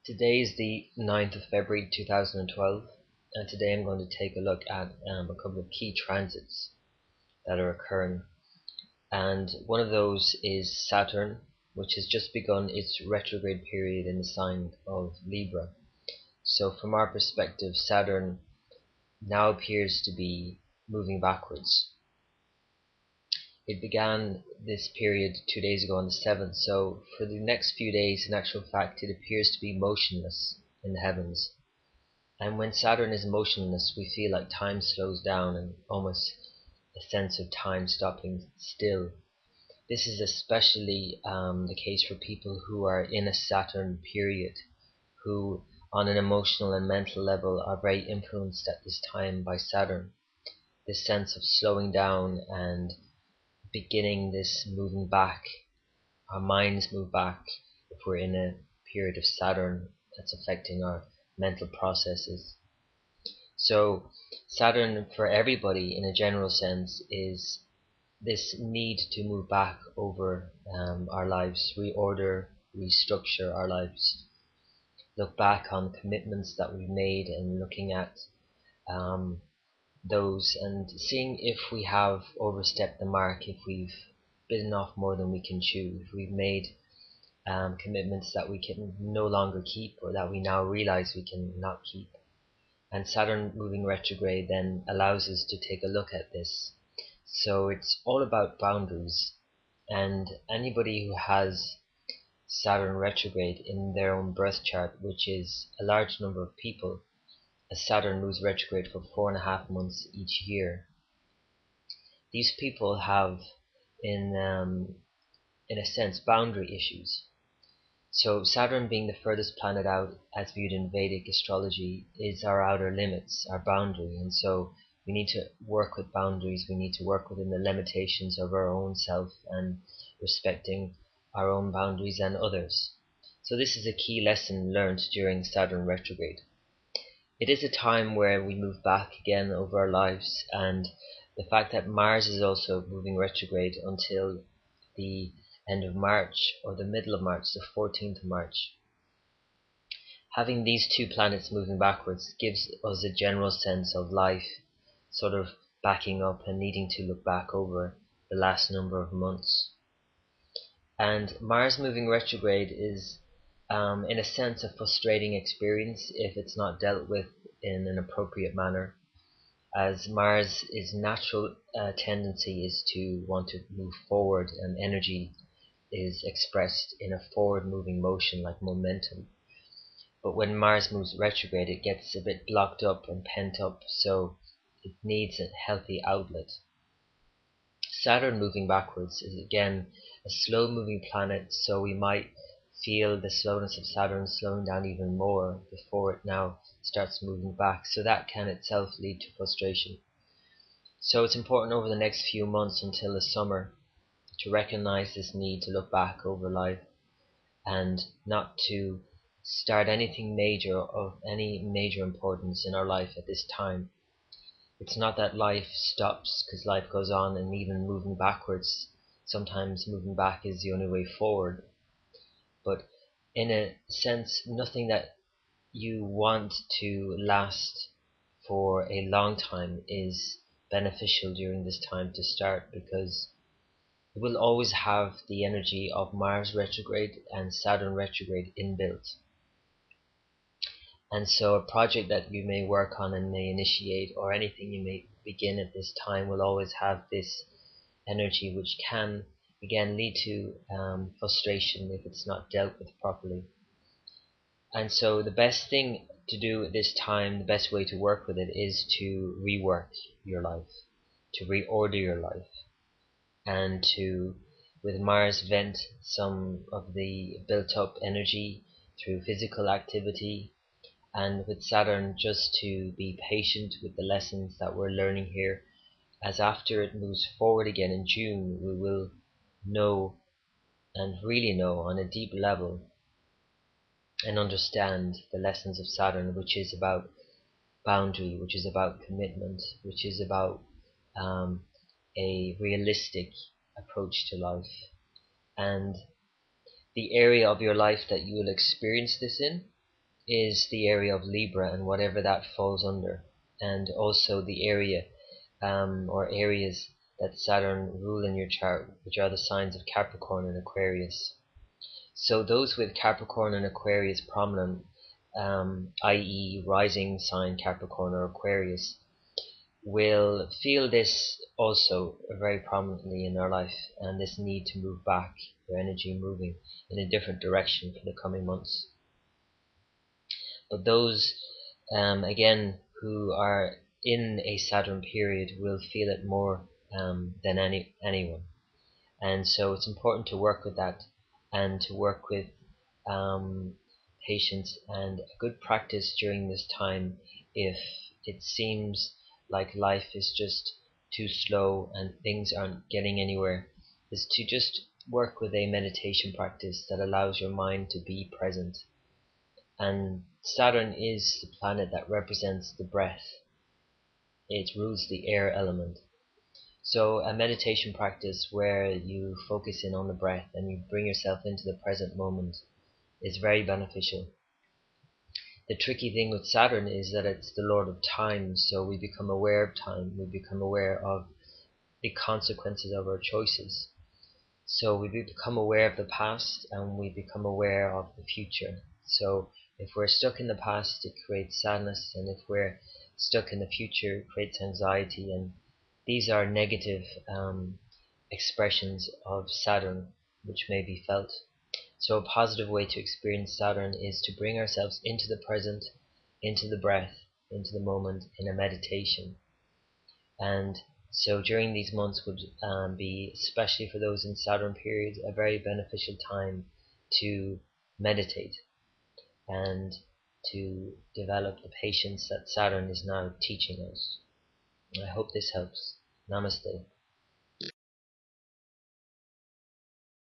Today is the 9th of February 2012, and today I'm going to take a look at a couple of key transits that are occurring. And one of those is Saturn, which has just begun its retrograde period in the sign of Libra. So from our perspective, Saturn now appears to be moving backwards. It began this period 2 days ago on the 7th, so for the next few days, in actual fact, it appears to be motionless in the heavens. And when Saturn is motionless, we feel like time slows down and almost a sense of time stopping still. This is especially the case for people who are in a Saturn period, who on an emotional and mental level are very influenced at this time by Saturn. This sense of slowing down and beginning this moving back. Our minds move back if we're in a period of Saturn that's affecting our mental processes. So Saturn for everybody in a general sense is this need to move back over our lives, reorder, restructure our lives, look back on commitments that we've made and looking at those and seeing if we have overstepped the mark, if we've bitten off more than we can chew, if we've made commitments that we can no longer keep or that we now realize we can not keep. And Saturn moving retrograde then allows us to take a look at this. So it's all about boundaries, and anybody who has Saturn retrograde in their own birth chart, which is a large number of people, as Saturn moves retrograde for 4.5 months each year. These people have, in a sense, boundary issues. So Saturn being the furthest planet out, as viewed in Vedic astrology, is our outer limits, our boundary. And so we need to work with boundaries. We need to work within the limitations of our own self and respecting our own boundaries and others. So this is a key lesson learned during Saturn retrograde. It is a time where we move back again over our lives, and the fact that Mars is also moving retrograde until the end of March or the middle of March, the 14th of March. Having these two planets moving backwards gives us a general sense of life sort of backing up and needing to look back over the last number of months. And Mars moving retrograde is in a sense a frustrating experience if it's not dealt with in an appropriate manner, as Mars' natural tendency is to want to move forward, and energy is expressed in a forward-moving motion like momentum. But when Mars moves retrograde, it gets a bit blocked up and pent up, so it needs a healthy outlet. Saturn moving backwards is again a slow-moving planet, so we might feel the slowness of Saturn slowing down even more before it now starts moving back. So that can itself lead to frustration. So it's important over the next few months until the summer to recognize this need to look back over life and not to start anything major of any major importance in our life at this time. It's not that life stops, because life goes on, and even moving backwards, sometimes moving back is the only way forward. But in a sense, nothing that you want to last for a long time is beneficial during this time to start, because it will always have the energy of Mars retrograde and Saturn retrograde inbuilt. And so a project that you may work on and may initiate, or anything you may begin at this time, will always have this energy, which can again lead to frustration if it's not dealt with properly. And so the best thing to do at this time, the best way to work with it, is to rework your life, to reorder your life, and to, with Mars, vent some of the built up energy through physical activity, and with Saturn just to be patient with the lessons that we're learning here, as after it moves forward again in June, we will know and really know on a deep level and understand the lessons of Saturn, which is about boundary, which is about commitment, which is about a realistic approach to life. And the area of your life that you will experience this in is the area of Libra and whatever that falls under, and also the area or areas that Saturn rule in your chart, which are the signs of Capricorn and Aquarius. So those with Capricorn and Aquarius prominent, i.e. rising sign Capricorn or Aquarius, will feel this also very prominently in their life, and this need to move back, their energy moving in a different direction for the coming months. But those, again, who are in a Saturn period will feel it more than anyone. And so it's important to work with that and to work with patience, and a good practice during this time, if it seems like life is just too slow and things aren't getting anywhere, is to just work with a meditation practice that allows your mind to be present. And Saturn is the planet that represents the breath. It rules the air element. So a meditation practice where you focus in on the breath and you bring yourself into the present moment is very beneficial. The tricky thing with Saturn is that it's the lord of time, so we become aware of time, we become aware of the consequences of our choices. So we become aware of the past and we become aware of the future. So if we're stuck in the past, it creates sadness, and if we're stuck in the future, it creates anxiety. And these are negative expressions of Saturn which may be felt. So a positive way to experience Saturn is to bring ourselves into the present, into the breath, into the moment in a meditation. And so during these months would be, especially for those in Saturn periods, a very beneficial time to meditate and to develop the patience that Saturn is now teaching us. I hope this helps. Namaste.